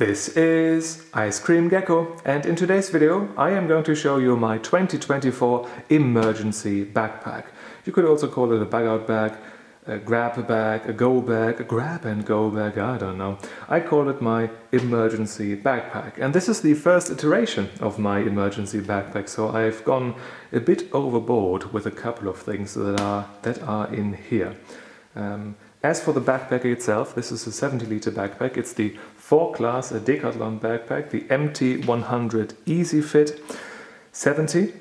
This is Ice Cream Gecko, and in today's video I am going to show you my 2024 emergency backpack. You could also call it a bag-out bag, a grab bag, a go bag, a grab and go bag, I don't know. I call it my emergency backpack, and this is the first iteration of my emergency backpack, so I've gone a bit overboard with a couple of things that are in here. As for the backpack itself, this is a 70-liter backpack. It's the 4-class Decathlon backpack, the MT100 Easy Fit 70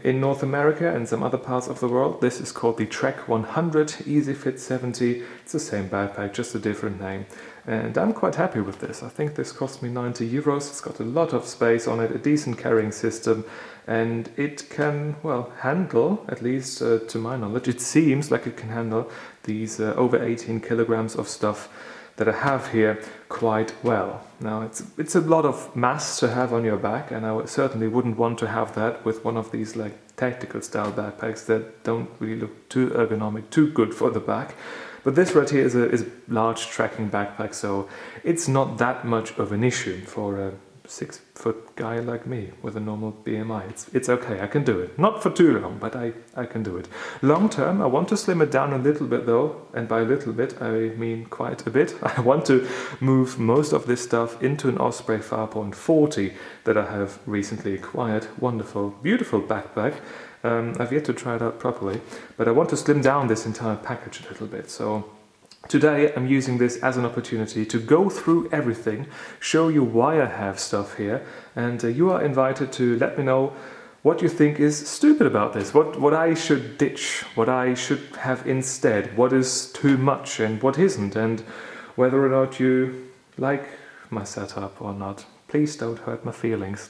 in North America and some other parts of the world. This is called the Trek 100 Easy Fit 70. It's the same backpack, just a different name. And I'm quite happy with this. I think this cost me 90 euros. It's got a lot of space on it, a decent carrying system, and it can, well, handle, at least to my knowledge, it seems like it can handle these over 18 kilograms of stuff that I have here quite well. Now it's a lot of mass to have on your back, and I certainly wouldn't want to have that with one of these like tactical style backpacks that don't really look too ergonomic, too good for the back. But this right here is a large trekking backpack, so it's not that much of an issue for a 6-foot guy like me with a normal BMI. It's okay, I can do it. Not for too long, but I can do it. Long term, I want to slim it down a little bit though, and by a little bit, I mean quite a bit. I want to move most of this stuff into an Osprey Farpoint 40 that I have recently acquired. Wonderful, beautiful backpack. I've yet to try it out properly, but I want to slim down this entire package a little bit. So today I'm using this as an opportunity to go through everything, show you why I have stuff here, and you are invited to let me know what you think is stupid about this, what I should ditch, what I should have instead, what is too much and what isn't, and whether or not you like my setup or not. Please don't hurt my feelings.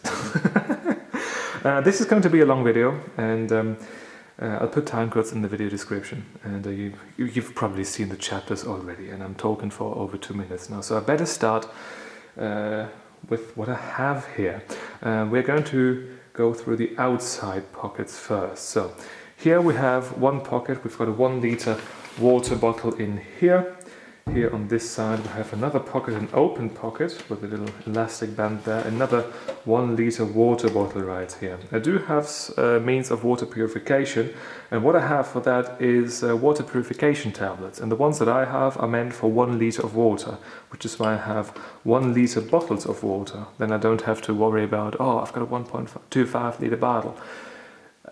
This is going to be a long video, and I'll put time codes in the video description, and you've probably seen the chapters already, and I'm talking for over 2 minutes now, so I better start with what I have here. We're going to go through the outside pockets first. So here we have one pocket. We've got a 1-liter water bottle in here. Here on this side we have another pocket, an open pocket with a little elastic band there, another 1-liter water bottle right here. I do have means of water purification, and what I have for that is water purification tablets, and the ones that I have are meant for 1 liter of water, which is why I have 1-liter bottles of water. Then I don't have to worry about, oh, I've got a 1.25 liter bottle.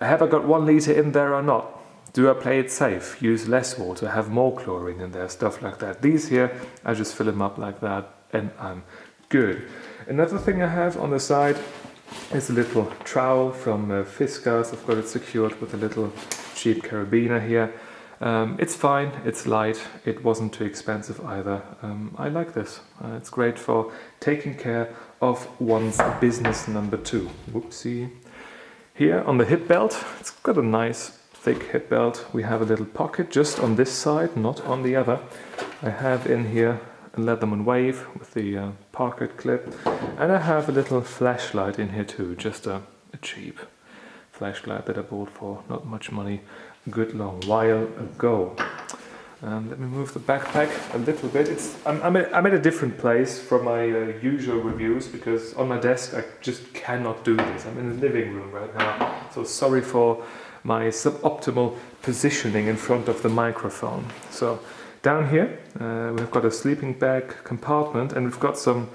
Have I got 1 liter in there or not? Do I play it safe, use less water, have more chlorine in there, stuff like that. These here, I just fill them up like that and I'm good. Another thing I have on the side is a little trowel from Fiskars. I've got it secured with a little cheap carabiner here. It's fine, it's light, it wasn't too expensive either. I like this. It's great for taking care of one's business number 2. Whoopsie. Here on the hip belt, it's got a nice thick hip belt. We have a little pocket just on this side, not on the other. I have in here a Leatherman Wave with the pocket clip, and I have a little flashlight in here too, just a cheap flashlight that I bought for not much money a good long while ago. Let me move the backpack a little bit. I'm at a different place from my usual reviews, because on my desk I just cannot do this. I'm in the living room right now, so sorry for my suboptimal positioning in front of the microphone. So down here we've got a sleeping bag compartment, and we've got some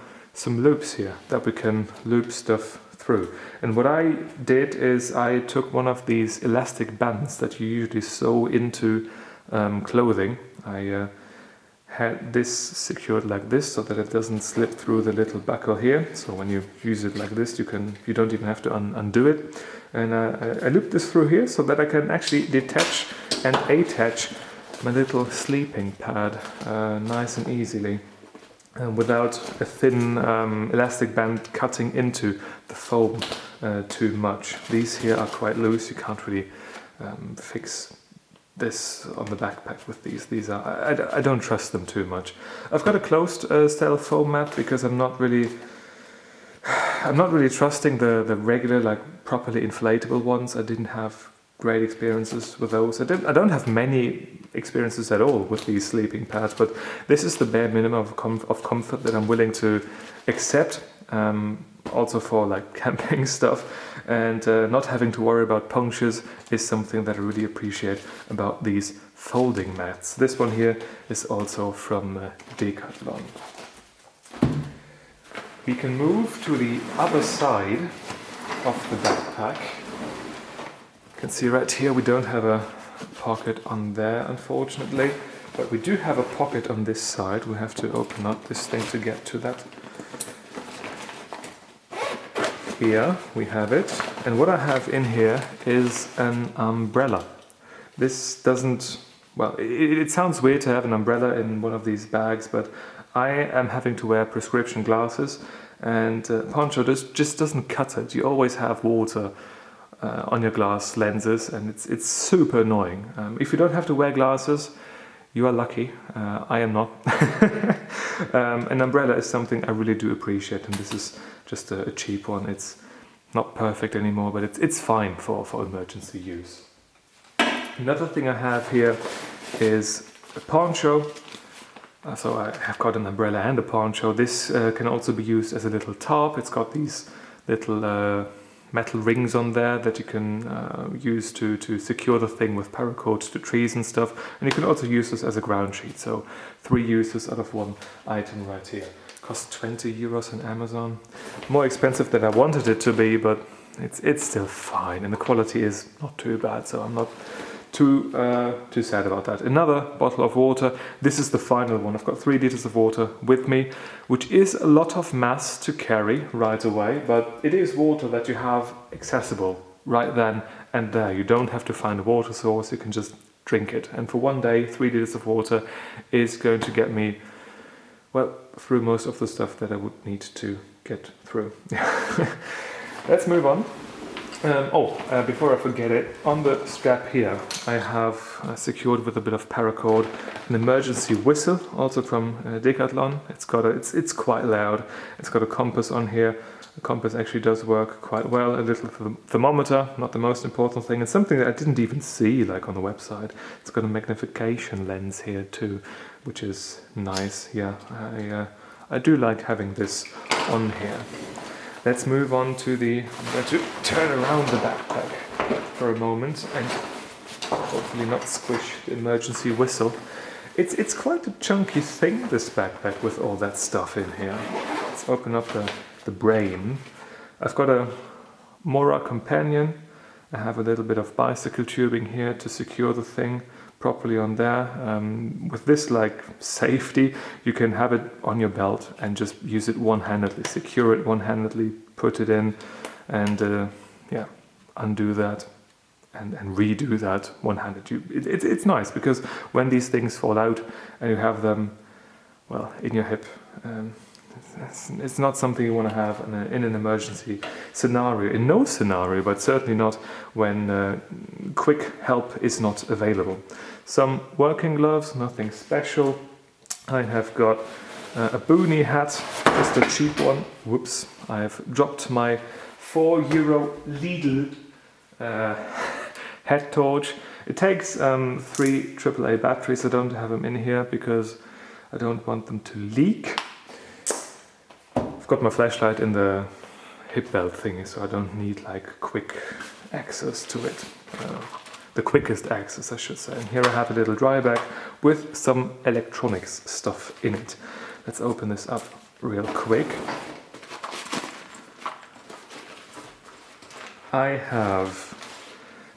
loops here that we can loop stuff through. And what I did is I took one of these elastic bands that you usually sew into clothing. I had this secured like this so that it doesn't slip through the little buckle here. So when you use it like this, you don't even have to undo it. And I looped this through here so that I can actually detach and attach my little sleeping pad nice and easily, without a thin elastic band cutting into the foam too much. These here are quite loose. You can't really fix this on the backpack with these are I don't trust them too much. I've got a closed style foam mat because I'm not really trusting the regular, like properly inflatable ones. I didn't have great experiences with those. I don't have many experiences at all with these sleeping pads, but this is the bare minimum of comfort that I'm willing to except also for like camping stuff, and not having to worry about punctures is something that I really appreciate about these folding mats. This one here is also from Decathlon. We can move to the other side of the backpack. You can see right here we don't have a pocket on there, unfortunately, but we do have a pocket on this side. We have to open up this thing to get to that. Here we have it, and what I have in here is an umbrella. This doesn't, well, it sounds weird to have an umbrella in one of these bags, but I am having to wear prescription glasses, and poncho just doesn't cut it. You always have water on your glass lenses, and it's super annoying. If you don't have to wear glasses, you are lucky. I am not. An umbrella is something I really do appreciate, and this is just a cheap one. It's not perfect anymore, but it's fine for emergency use. Another thing I have here is a poncho. So I have got an umbrella and a poncho. This can also be used as a little tarp. It's got these little metal rings on there that you can use to secure the thing with paracord to trees and stuff. And you can also use this as a ground sheet. So 3 uses out of 1 item right here. Cost 20 euros on Amazon. More expensive than I wanted it to be, but it's still fine. And the quality is not too bad, so I'm not too sad about that. Another bottle of water. This is the final one. I've got 3 liters of water with me, which is a lot of mass to carry right away, but it is water that you have accessible right then and there. You don't have to find a water source, you can just drink it. And for one day, 3 liters of water is going to get me, well, through most of the stuff that I would need to get through. Let's move on. Before I forget it, on the strap here I have secured with a bit of paracord an emergency whistle, also from Decathlon. It's quite loud. It's got a compass on here. The compass actually does work quite well. A little thermometer, not the most important thing, and something that I didn't even see like on the website. It's got a magnification lens here too, which is nice. Yeah, I do like having this on here. Let's move on to I'm going to turn around the backpack for a moment and hopefully not squish the emergency whistle. It's quite a chunky thing, this backpack, with all that stuff in here. Let's open up the brain. I've got a Mora companion. I have a little bit of bicycle tubing here to secure the thing properly on there. With this like safety, you can have it on your belt and just use it one-handedly, secure it one-handedly, put it in, and undo that and redo that one-handed. It's nice because when these things fall out and you have them, well, in your hip, it's not something you want to have in an emergency scenario, in no scenario, but certainly not when quick help is not available. Some working gloves, nothing special. I have got a boonie hat, just a cheap one. Whoops, I have dropped my €4 Lidl head torch. It takes 3 AAA batteries. I don't have them in here because I don't want them to leak. I've got my flashlight in the hip belt thingy, so I don't need like quick access to it. The quickest access, I should say. And here I have a little dry bag with some electronics stuff in it. Let's open this up real quick. I have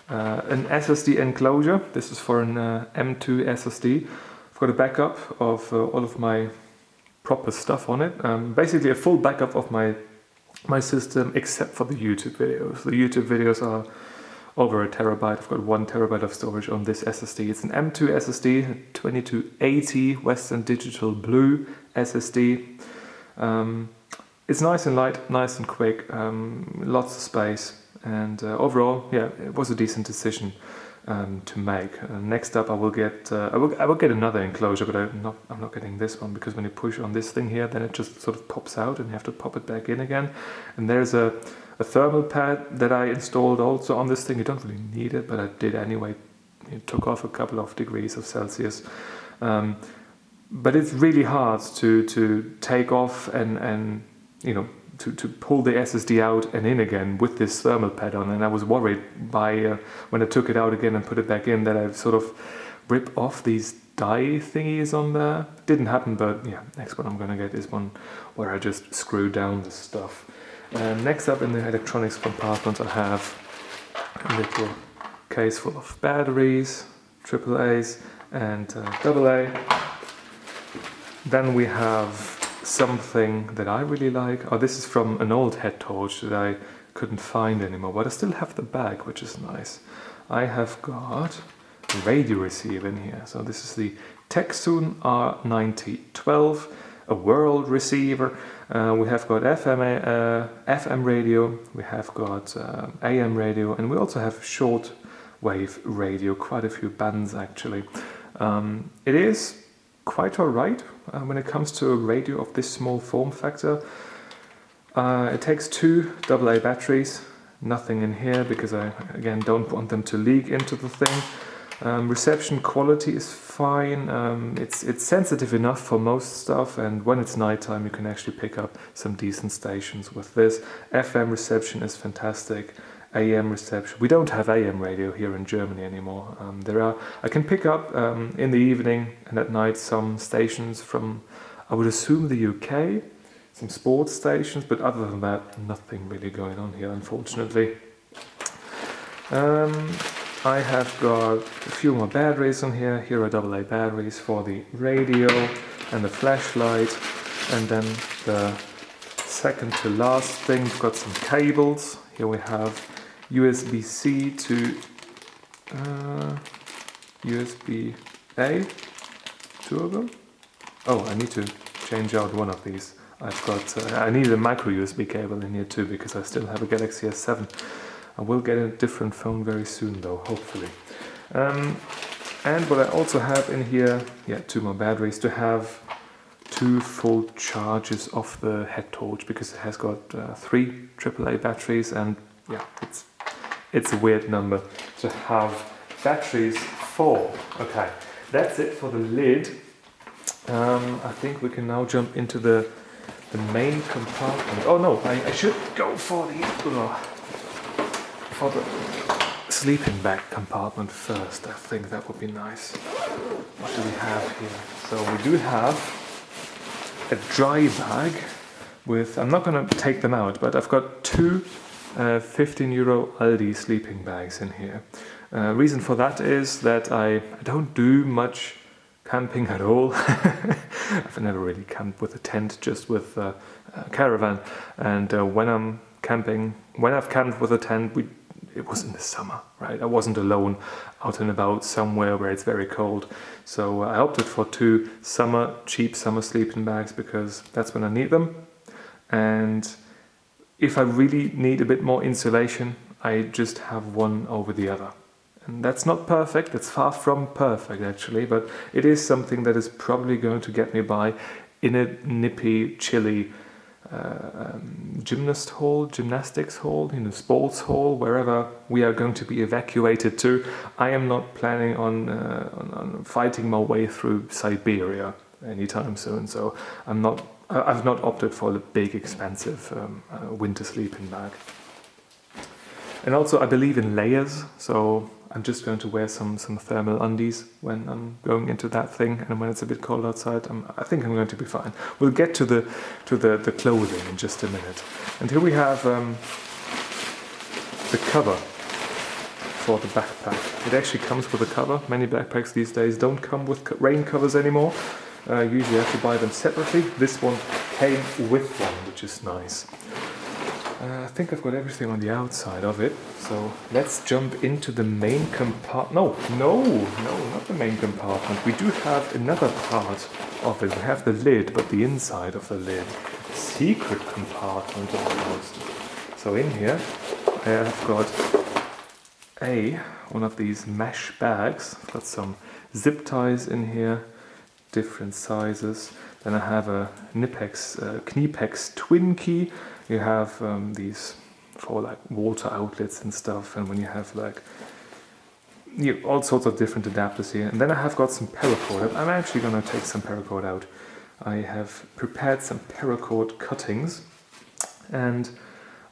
an SSD enclosure. This is for an M2 SSD. I've got a backup of all of my proper stuff on it. Basically a full backup of my system except for the YouTube videos. The YouTube videos are over 1 terabyte. I've got 1 terabyte of storage on this SSD. It's an M2 SSD, 2280 Western Digital Blue SSD. It's nice and light, nice and quick, lots of space, and overall, yeah, it was a decent decision to make. Next up, I will get another enclosure, but I'm not getting this one because when you push on this thing here, then it just sort of pops out, and you have to pop it back in again. And there's a thermal pad that I installed also on this thing. You don't really need it, but I did anyway. It took off a couple of degrees of Celsius. But it's really hard to take off and to pull the SSD out and in again with this thermal pad on, and I was worried by when I took it out again and put it back in that I sort of rip off these die thingies on there. Didn't happen, but yeah, next one I'm gonna get is one where I just screw down the stuff. Next up in the electronics compartment, I have a little case full of batteries, AAAs and AA. Then we have something that I really like. Oh, this is from an old head torch that I couldn't find anymore, but I still have the bag, which is nice. I have got a radio receiver in here. So this is the Texun R9012, a world receiver. We have got FM radio, we have got AM radio, and we also have short wave radio, quite a few bands actually. It is quite alright when it comes to a radio of this small form factor. It takes 2 AA batteries, nothing in here because I again don't want them to leak into the thing. Reception quality is fine. It's sensitive enough for most stuff, and when it's nighttime you can actually pick up some decent stations with this. FM reception is fantastic. AM reception. We don't have AM radio here in Germany anymore. I can pick up in the evening and at night some stations from, I would assume, the UK, some sports stations, but other than that, nothing really going on here, unfortunately. I have got a few more batteries on here. Here are AA batteries for the radio and the flashlight. And then the second to last thing, we've got some cables. Here we have USB-C to USB-A, 2 of them. Oh, I need to change out one of these. I need a micro USB cable in here too, because I still have a Galaxy S7. I will get a different phone very soon though, hopefully. And what I also have in here, 2 more batteries to have 2 full charges of the head torch, because it has got 3 AAA batteries, and yeah, it's a weird number to have batteries for. Okay, that's it for the lid. I think we can now jump into the main compartment. Oh no, I should go for the sleeping bag compartment first. I think that would be nice. What do we have here? So we do have a dry bag with, I'm not going to take them out, but I've got 2 €15 Aldi sleeping bags in here. Reason for that is that I don't do much camping at all. I've never really camped with a tent, just with a caravan. And when I've camped with a tent, it was in the summer, right? I wasn't alone out and about somewhere where it's very cold. So I opted for 2 cheap summer sleeping bags, because that's when I need them. And if I really need a bit more insulation, I just have one over the other. And that's not perfect, it's far from perfect actually, but it is something that is probably going to get me by in a nippy, chilly gymnastics hall, sports hall, wherever we are going to be evacuated to. I am not planning on fighting my way through Siberia anytime soon, so I've not opted for the big expensive winter sleeping bag. And also I believe in layers, so I'm just going to wear some thermal undies when I'm going into that thing, and when it's a bit cold outside, I think I'm going to be fine. We'll get to the clothing in just a minute. And here we have the cover for the backpack. It actually comes with a cover. Many backpacks these days don't come with rain covers anymore. Usually you have to buy them separately. This one came with one, which is nice. I think I've got everything on the outside of it, so let's jump into the main compartment. No, not the main compartment. We do have another part of it. We have the lid, but the inside of the lid. Secret compartment almost. So in here I have got one of these mesh bags. I've got some zip ties in here, different sizes. Then I have a Kniepex twin key. You have these for like water outlets and stuff, and when you have all sorts of different adapters here. And then I have got some paracord. I'm actually going to take some paracord out. I have prepared some paracord cuttings and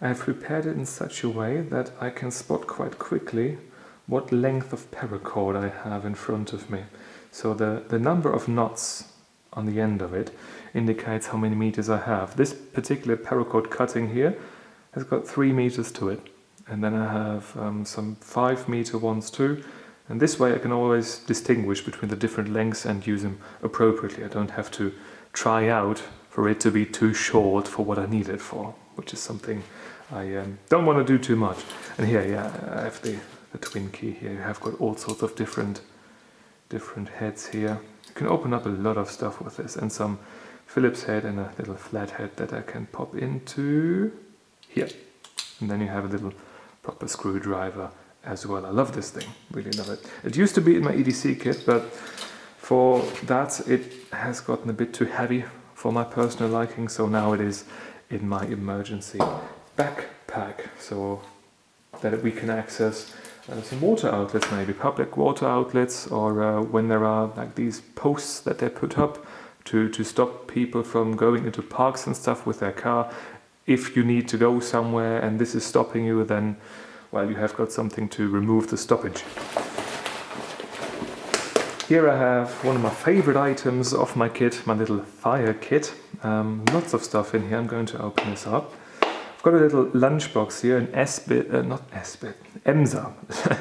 I have prepared it in such a way that I can spot quite quickly what length of paracord I have in front of me. So the number of knots on the end of it indicates how many meters I have. This particular paracord cutting here has got 3 meters to it, and then I have some 5 meter ones too, and this way I can always distinguish between the different lengths and use them appropriately. I don't have to try out for it to be too short for what I need it for, which is something I don't want to do too much. And here, yeah, I have the twin key here. You have got all sorts of different heads here. You can open up a lot of stuff with this, and some Phillips head and a little flat head that I can pop into here. And then you have a little proper screwdriver as well. I love this thing, really love it. It used to be in my EDC kit, but for that it has gotten a bit too heavy for my personal liking, so now it is in my emergency backpack, so that we can access some water outlets, maybe public water outlets, or when there are like these posts that they put up to stop people from going into parks and stuff with their car. If you need to go somewhere and this is stopping you, then, well, you have got something to remove the stoppage. Here I have one of my favorite items of my kit, my little fire kit. Lots of stuff in here. I'm going to open this up. I've got a little lunchbox here, an EMSA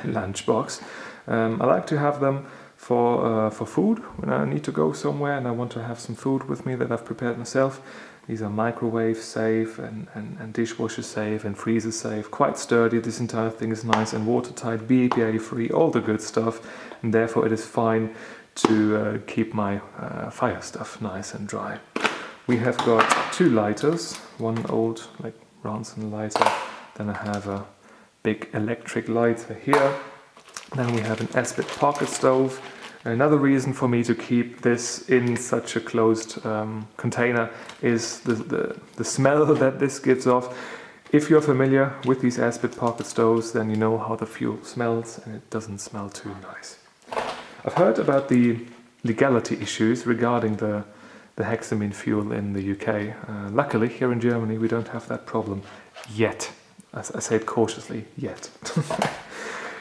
lunchbox. I like to have them for food when I need to go somewhere and I want to have some food with me that I've prepared myself. These are microwave safe and dishwasher safe and freezer safe. Quite sturdy. This entire thing is nice and watertight, BPA free, all the good stuff, and therefore it is fine to keep my fire stuff nice and dry. We have got 2 lighters, one old like Ronson lighter, then I have a big electric lighter here, then we have an Esbit pocket stove. Another reason for me to keep this in such a closed container is the smell that this gives off. If you're familiar with these Esbit pocket stoves, then you know how the fuel smells, and it doesn't smell too nice. I've heard about the legality issues regarding the hexamine fuel in the UK. Luckily, here in Germany, we don't have that problem yet. As I say it cautiously, yet.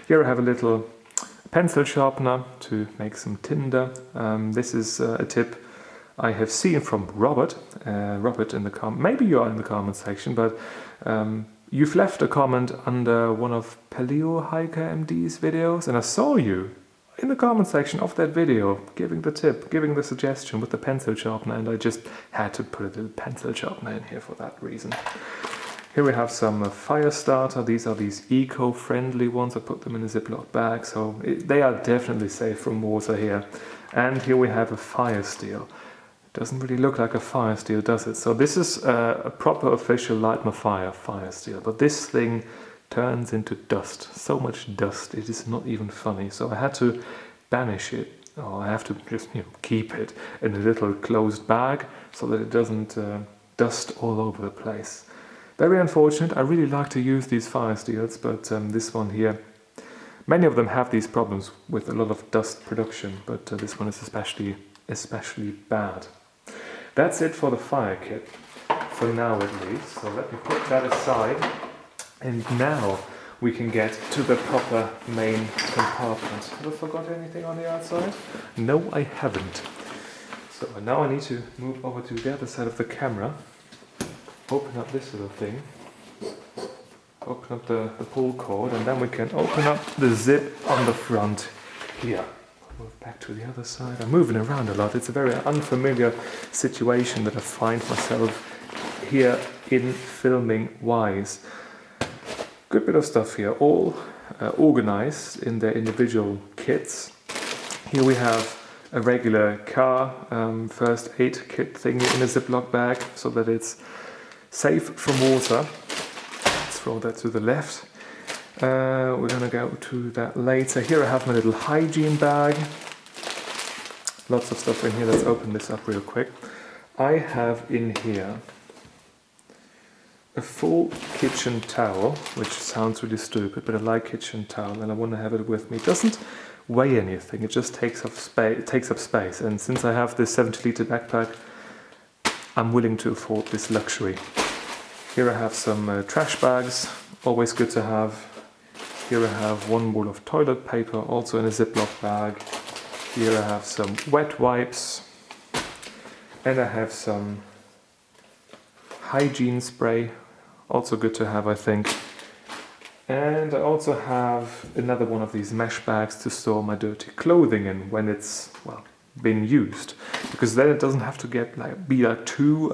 Here I have a little pencil sharpener to make some tinder. This is a tip I have seen from Robert. Robert in the maybe you are in the comment section, but you've left a comment under one of Paleo Hiker MD's videos, and I saw you in the comment section of that video giving the tip, giving the suggestion with the pencil sharpener, and I just had to put a little pencil sharpener in here for that reason. Here we have some fire starter. These are these eco-friendly ones. I put them in a Ziploc bag, so they are definitely safe from water here. And here we have a fire steel. It doesn't really look like a fire steel, does it? So this is a proper official light my fire steel, but this thing turns into dust. So much dust, it is not even funny. So I had to banish it, or I have to just keep it in a little closed bag so that it doesn't dust all over the place. Very unfortunate. I really like to use these fire steels, but this one here, many of them have these problems with a lot of dust production, but this one is especially bad. That's it for the fire kit, for now at least. So let me put that aside, and now we can get to the proper main compartment. Have I forgot anything on the outside? No, I haven't. So now I need to move over to the other side of the camera. Open up this little thing, open up the pull cord, and then we can open up the zip on the front here. Move back to the other side. I'm moving around a lot. It's a very unfamiliar situation that I find myself here in filming wise. Good bit of stuff here, all organized in their individual kits. Here we have a regular car first aid kit thing in a Ziploc bag so that it's safe from water. Let's throw that to the left. We're going to go to that later. Here I have my little hygiene bag. Lots of stuff in here. Let's open this up real quick. I have in here a full kitchen towel, which sounds really stupid, but I like kitchen towel and I want to have it with me. It doesn't weigh anything, it just takes up space. And since I have this 70-litre backpack, I'm willing to afford this luxury. Here I have some trash bags, always good to have. Here I have one roll of toilet paper, also in a Ziploc bag. Here I have some wet wipes. And I have some hygiene spray, also good to have, I think. And I also have another one of these mesh bags to store my dirty clothing in when it's, well, been used, because then it doesn't have to be too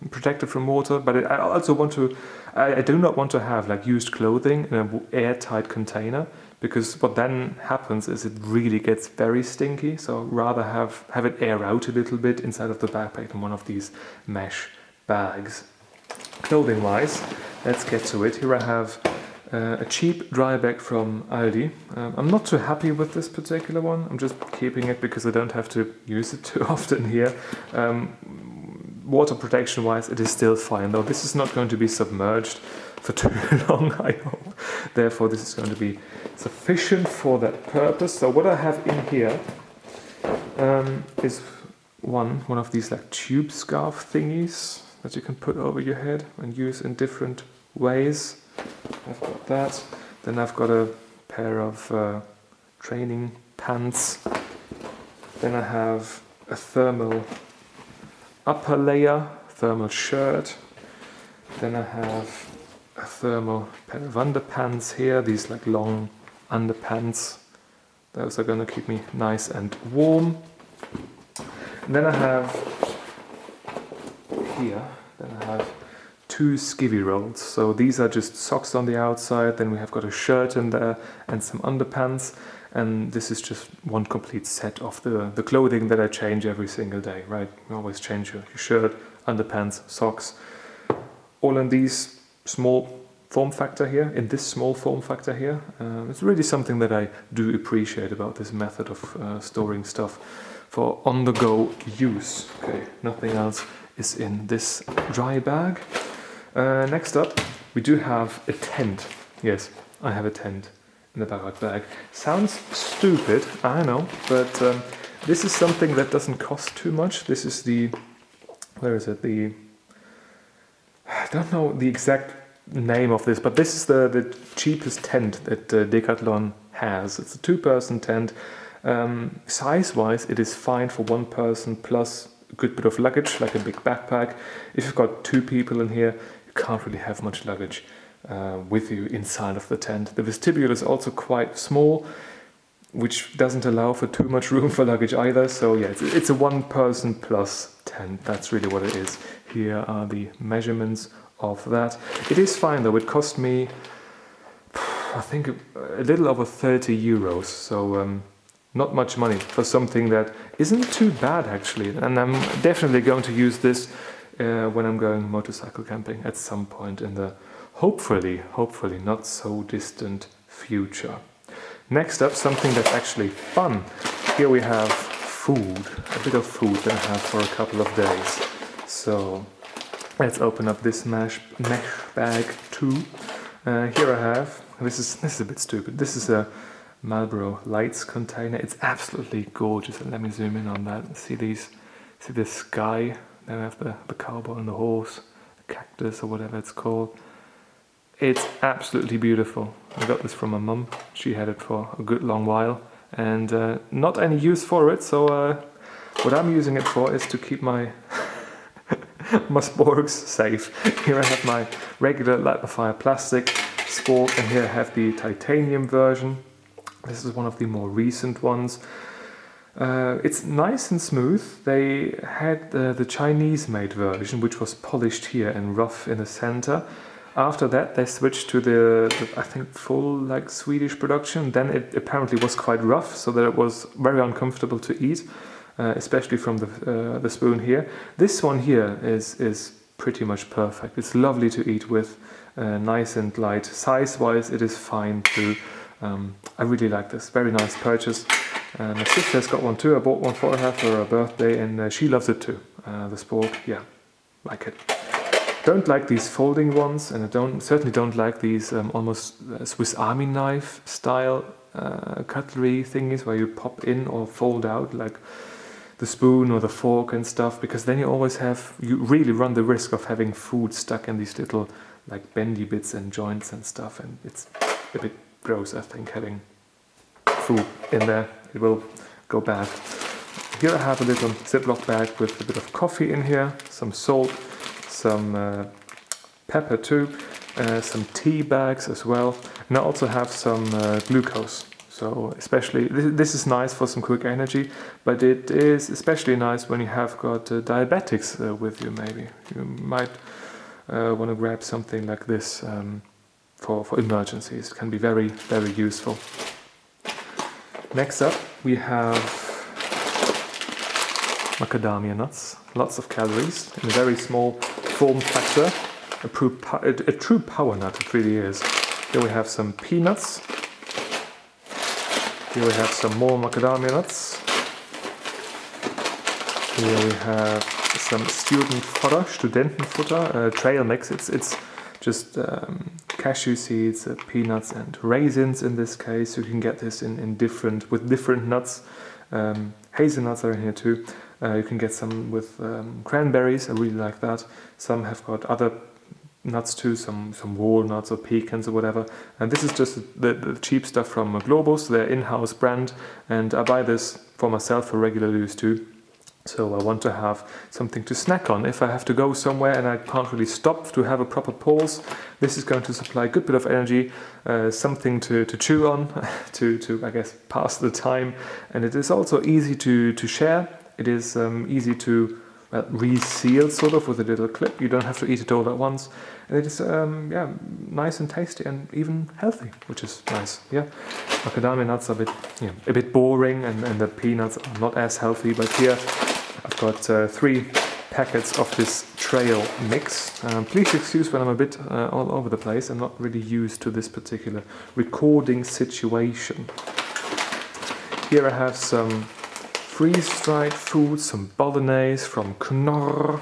protected from water. But I also want to, I do not want to have used clothing in an airtight container, because what then happens is it really gets very stinky. So rather have it air out a little bit inside of the backpack in one of these mesh bags. Clothing wise, let's get to it. Here I have a cheap dry bag from Aldi. I'm not too happy with this particular one. I'm just keeping it because I don't have to use it too often here. Water protection wise, it is still fine, though this is not going to be submerged for too long, I hope. Therefore, this is going to be sufficient for that purpose. So what I have in here is one of these tube scarf thingies that you can put over your head and use in different ways. I've got that. Then I've got a pair of training pants. Then I have a thermal upper layer, thermal shirt. Then I have a thermal pair of underpants here, these long underpants. Those are going to keep me nice and warm. And then I have here, two skivvy rolls. So these are just socks on the outside, then we have got a shirt in there and some underpants, and this is just one complete set of the clothing that I change every single day, right? You always change your shirt, underpants, socks, all in these small form factor here, in this small form factor here. It's really something that I do appreciate about this method of storing stuff for on-the-go use. Okay, nothing else is in this dry bag. Next up, we do have a tent. Yes, I have a tent in the backpack bag. Sounds stupid, I know, but this is something that doesn't cost too much. This is where is it? I don't know the exact name of this, but this is the cheapest tent that Decathlon has. It's a 2-person tent. Size-wise, it is fine for 1 person plus a good bit of luggage, like a big backpack. If you've got 2 people in here, you can't really have much luggage with you inside of the tent. The vestibule is also quite small, which doesn't allow for too much room for luggage either. So yeah, it's a 1-person plus tent. That's really what it is. Here are the measurements of that. It is fine though. It cost me, I think, a little over 30 euros. So not much money for something that isn't too bad actually. And I'm definitely going to use this when I'm going motorcycle camping at some point in the hopefully not so distant future. Next up, something that's actually fun. Here we have food, a bit of food that I have for a couple of days. So let's open up this mesh bag too. Here I have, this is a bit stupid. This is a Marlboro Lights container. It's absolutely gorgeous. And let me zoom in on that. See this sky? Then we have the cowboy and the horse, the cactus or whatever it's called. It's absolutely beautiful. I got this from my mum. She had it for a good long while, and not any use for it. So what I'm using it for is to keep my my sporks safe. Here I have my regular light by fire plastic spork, and here I have the titanium version. This is one of the more recent ones. It's nice and smooth. They had the Chinese-made version, which was polished here and rough in the center. After that, they switched to the I think full Swedish production. Then it apparently was quite rough, so that it was very uncomfortable to eat, especially from the spoon here. This one here is pretty much perfect. It's lovely to eat with, nice and light. Size-wise, it is fine too. I really like this. Very nice purchase. My sister's got one too. I bought one for her for her birthday, and she loves it too. The spork, yeah, like it. Don't like these folding ones, and I certainly don't like these almost Swiss Army knife style cutlery thingies where you pop in or fold out like the spoon or the fork and stuff, because then you really run the risk of having food stuck in these little like bendy bits and joints and stuff, and it's a bit gross, I think, having food in there. It will go bad. Here I have a little Ziploc bag with a bit of coffee in here, some salt, some pepper too, some tea bags as well, and I also have some glucose. So especially, this is nice for some quick energy, but it is especially nice when you have got diabetics with you. Maybe you might want to grab something like this for emergencies. It can be very, very useful. Next up we have macadamia nuts, lots of calories in a very small form factor, a true power nut, it really is. Here we have some peanuts. Here we have some more macadamia nuts. Here we have some Studentenfutter, trail mix. It's just cashew seeds, peanuts and raisins in this case. You can get this with different nuts. Hazelnuts are in here too. You can get some with cranberries, I really like that. Some have got other nuts too, some walnuts or pecans or whatever, and this is just the cheap stuff from Globus, their in-house brand, and I buy this for myself for regular use too. So I want to have something to snack on if I have to go somewhere and I can't really stop to have a proper pause. This is going to supply a good bit of energy, something to chew on, to I guess pass the time, and it is also easy to share. It is easy to reseal sort of with a little clip. You don't have to eat it all at once, and it is nice and tasty and even healthy, which is nice. Yeah, macadamia nuts are a bit boring, and the peanuts are not as healthy. But here I've got 3 packets of this trail mix. Please excuse when I'm a bit all over the place. I'm not really used to this particular recording situation. Here I have some freeze-dried food, some bolognese from Knorr.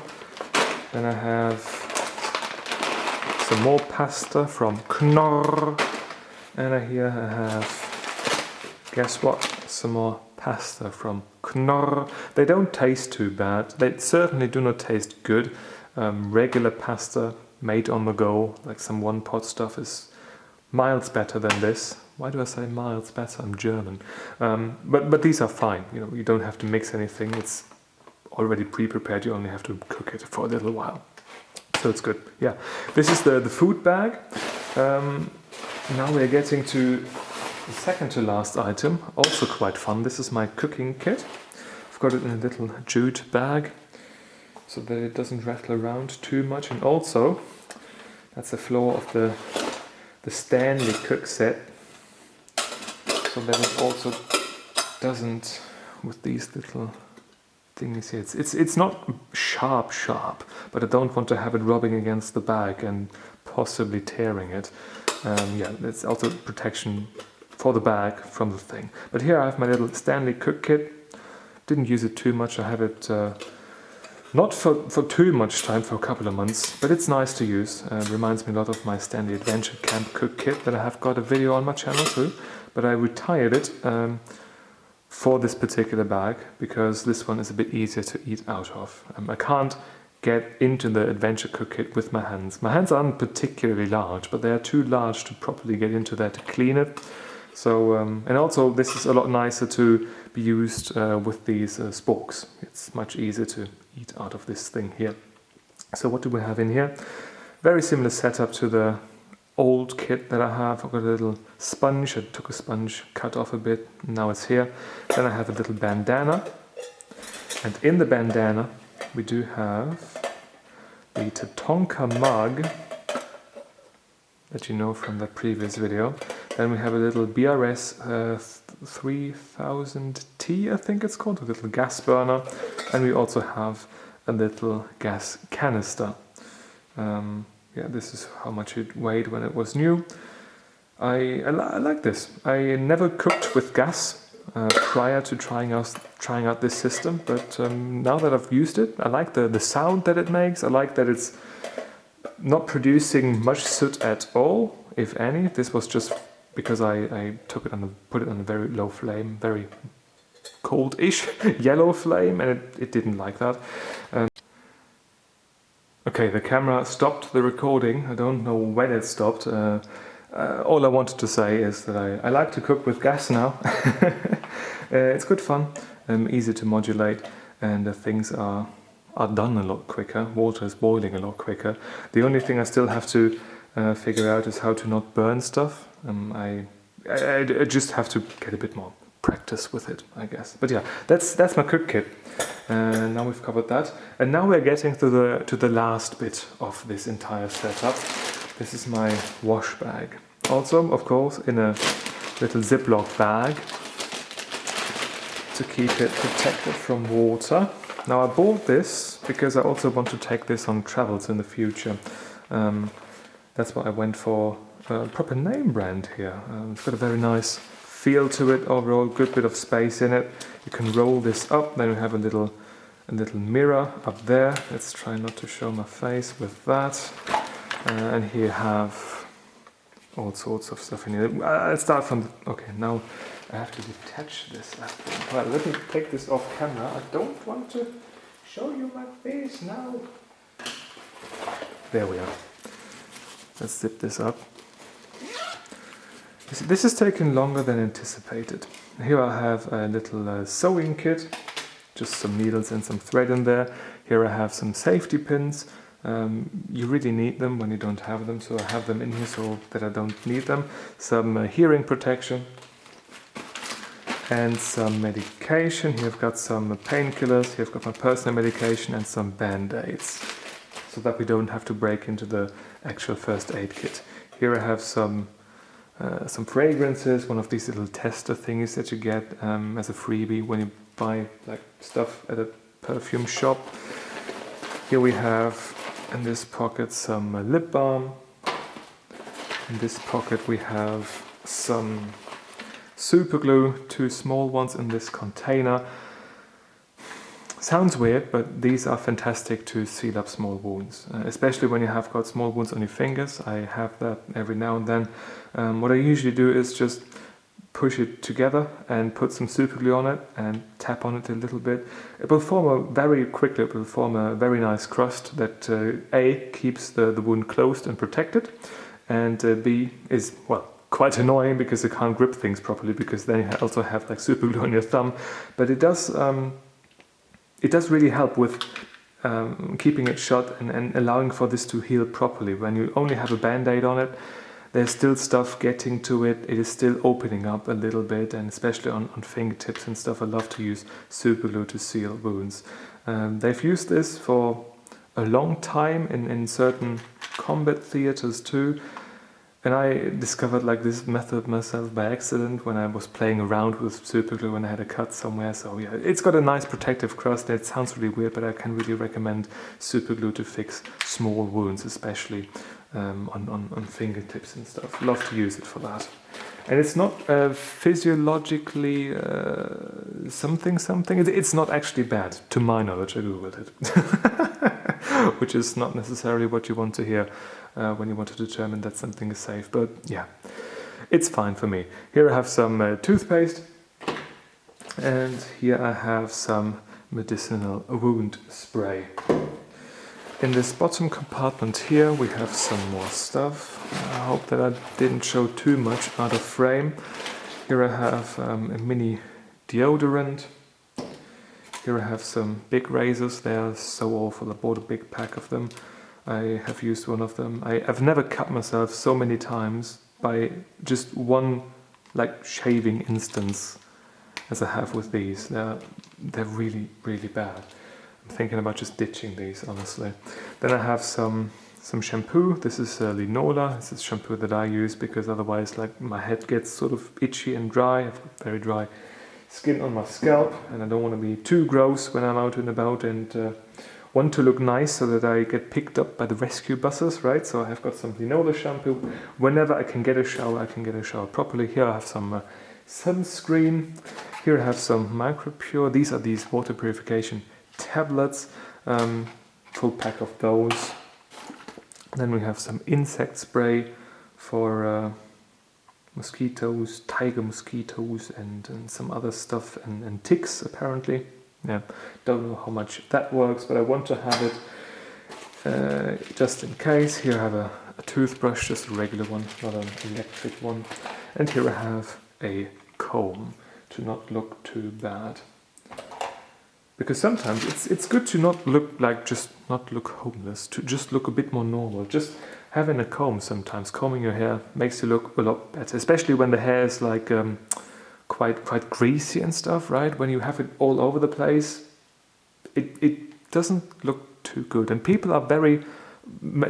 Then I have some more pasta from Knorr. And here I have, guess what, some more pasta from Knorr. They don't taste too bad. They certainly do not taste good. Regular pasta made on the go, like some one-pot stuff, is miles better than this. Why do I say miles better? I'm German. But these are fine. You don't have to mix anything. It's already pre-prepared. You only have to cook it for a little while. So it's good. Yeah. This is the food bag. Now we're getting to the second to last item. Also quite fun. This is my cooking kit. I've got it in a little jute bag so that it doesn't rattle around too much. And also, that's the floor of the Stanley cook set. So that it also doesn't, with these little thingies here, it's not sharp, but I don't want to have it rubbing against the bag and possibly tearing it. Yeah, it's also protection for the bag from the thing. But here I have my little Stanley cook kit. Didn't use it too much. I have it not for too much time, for a couple of months, but it's nice to use. Reminds me a lot of my Stanley Adventure Camp cook kit that I have got a video on my channel too. But I retired it for this particular bag because this one is a bit easier to eat out of. I can't get into the Adventure Cook Kit with my hands. My hands aren't particularly large, but they are too large to properly get into there to clean it. So, and also this is a lot nicer to be used with these sporks. It's much easier to eat out of this thing here. So what do we have in here? Very similar setup to the old kit that I have. I've got a little sponge. I took a sponge, cut off a bit, now it's here. Then I have a little bandana, and in the bandana we do have the Tatonka mug that you know from the previous video. Then we have a little BRS 3000T, I think it's called, a little gas burner, and we also have a little gas canister. Yeah, this is how much it weighed when it was new. I like this. I never cooked with gas prior to trying out this system, but now that I've used it, I like the sound that it makes. I like that it's not producing much soot at all, if any. This was just because I took it put it on a very low flame, very cold-ish yellow flame, and it didn't like that. Okay, the camera stopped the recording. I don't know when it stopped. All I wanted to say is that I like to cook with gas now. It's good fun, easy to modulate, and things are done a lot quicker. Water is boiling a lot quicker. The only thing I still have to figure out is how to not burn stuff. I just have to get a bit more practice with it, I guess. But yeah, that's my cook kit. Now we've covered that, and now we're getting to the last bit of this entire setup. This is my wash bag. Also, of course, in a little Ziploc bag to keep it protected from water. Now I bought this because I also want to take this on travels in the future. That's why I went for a proper name brand here. It's got a very nice feel to it overall, good bit of space in it. You can roll this up, then we have a little mirror up there. Let's try not to show my face with that. And here you have all sorts of stuff in here. I'll start from the, okay, now I have to detach this. Right, let me take this off camera. I don't want to show you my face now. There we are. Let's zip this up. This has taken longer than anticipated. Here I have a little sewing kit, just some needles and some thread in there. Here I have some safety pins. You really need them when you don't have them, so I have them in here so that I don't need them. Some hearing protection and some medication. Here I've got some painkillers, here I've got my personal medication and some band-aids, so that we don't have to break into the actual first aid kit. Here I have some fragrances, one of these little tester things that you get as a freebie when you buy like stuff at a perfume shop. Here we have in this pocket some lip balm. In this pocket we have some super glue, 2 small ones in this container. Sounds weird, but these are fantastic to seal up small wounds, especially when you have got small wounds on your fingers. I have that every now and then. What I usually do is just push it together and put some super glue on it and tap on it a little bit. It will form it will form a very nice crust that A, keeps the wound closed and protected, and B, is, well, quite annoying because you can't grip things properly, because then you also have like super glue on your thumb. But it does really help with keeping it shut and allowing for this to heal properly. When you only have a band-aid on it, there's still stuff getting to it. It is still opening up a little bit, and especially on fingertips and stuff, I love to use super glue to seal wounds. They've used this for a long time in certain combat theaters too. And I discovered like this method myself by accident when I was playing around with super glue when I had a cut somewhere. So yeah, it's got a nice protective crust. It sounds really weird, but I can really recommend super glue to fix small wounds, especially on fingertips and stuff. Love to use it for that. And it's not physiologically something. It's not actually bad, to my knowledge. I googled it, which is not necessarily what you want to hear when you want to determine that something is safe. But yeah, it's fine for me. Here I have some toothpaste, and here I have some medicinal wound spray. In this bottom compartment here we have some more stuff. I hope that I didn't show too much out of frame. Here I have a mini deodorant. Here I have some big razors. They are so awful. I bought a big pack of them. I have used one of them. I've never cut myself so many times by just one like shaving instance as I have with these. They're really, really bad. I'm thinking about just ditching these, honestly. Then I have some shampoo. This is Linola. This is shampoo that I use because otherwise like my head gets sort of itchy and dry. I've got very dry skin on my scalp, and I don't want to be too gross when I'm out and about, and want to look nice so that I get picked up by the rescue buses, right? So I have got some Linola shampoo. Whenever I can get a shower, I can get a shower properly. Here I have some sunscreen. Here I have some MicroPure. These are these water purification tablets, full pack of those. Then we have some insect spray for mosquitoes, tiger mosquitoes, and some other stuff, and ticks apparently. Yeah, don't know how much that works, but I want to have it just in case. Here I have a toothbrush, just a regular one, not an electric one. And here I have a comb to not look too bad. Because sometimes it's good to not look like, just not look homeless, to just look a bit more normal. Just having a comb sometimes, combing your hair makes you look a lot better, especially when the hair is like quite greasy and stuff, right? When you have it all over the place, it doesn't look too good. And people are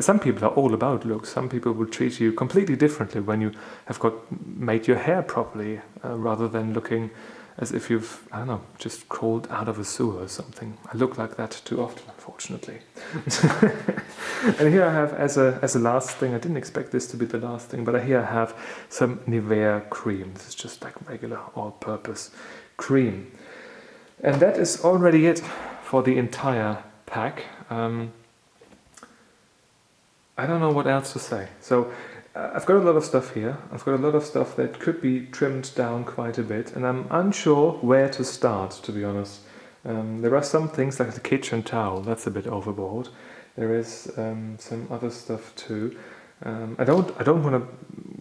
some people are all about looks. Some people will treat you completely differently when you have made your hair properly, rather than looking as if you've, I don't know, just crawled out of a sewer or something. I look like that too often, unfortunately. And here I have, as a last thing, I didn't expect this to be the last thing, but here I have some Nivea cream. This is just like regular all-purpose cream. And that is already it for the entire pack. I don't know what else to say. So I've got a lot of stuff here. I've got a lot of stuff that could be trimmed down quite a bit, and I'm unsure where to start, to be honest. There are some things like the kitchen towel, that's a bit overboard. There is some other stuff too. I don't want to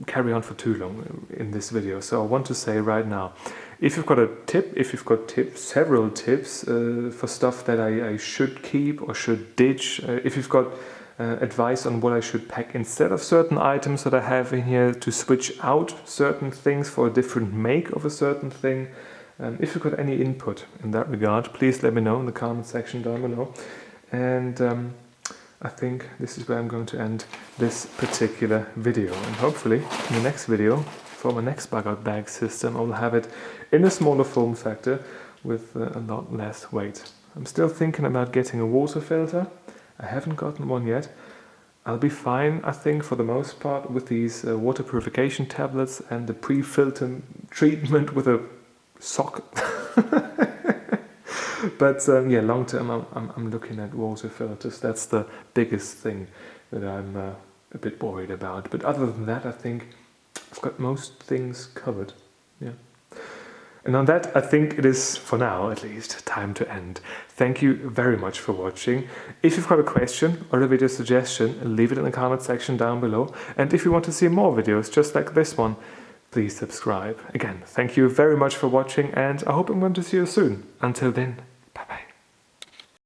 carry on for too long in this video, so I want to say right now, if you've got a tip, if you've got several tips for stuff that I should keep or should ditch, if you've got advice on what I should pack instead of certain items that I have in here, to switch out certain things for a different make of a certain thing. If you've got any input in that regard, please let me know in the comment section down below. And I think this is where I'm going to end this particular video. And hopefully in the next video, for my next bug-out bag system, I will have it in a smaller form factor with a lot less weight. I'm still thinking about getting a water filter. I haven't gotten one yet. I'll be fine, I think, for the most part with these water purification tablets and the pre-filter treatment with a sock. But yeah, long term I'm looking at water filters. That's the biggest thing that I'm a bit worried about. But other than that, I think I've got most things covered. Yeah. And on that, I think it is, for now at least, time to end. Thank you very much for watching. If you've got a question or a video suggestion, leave it in the comment section down below. And if you want to see more videos just like this one, please subscribe. Again, thank you very much for watching, and I hope I'm going to see you soon. Until then.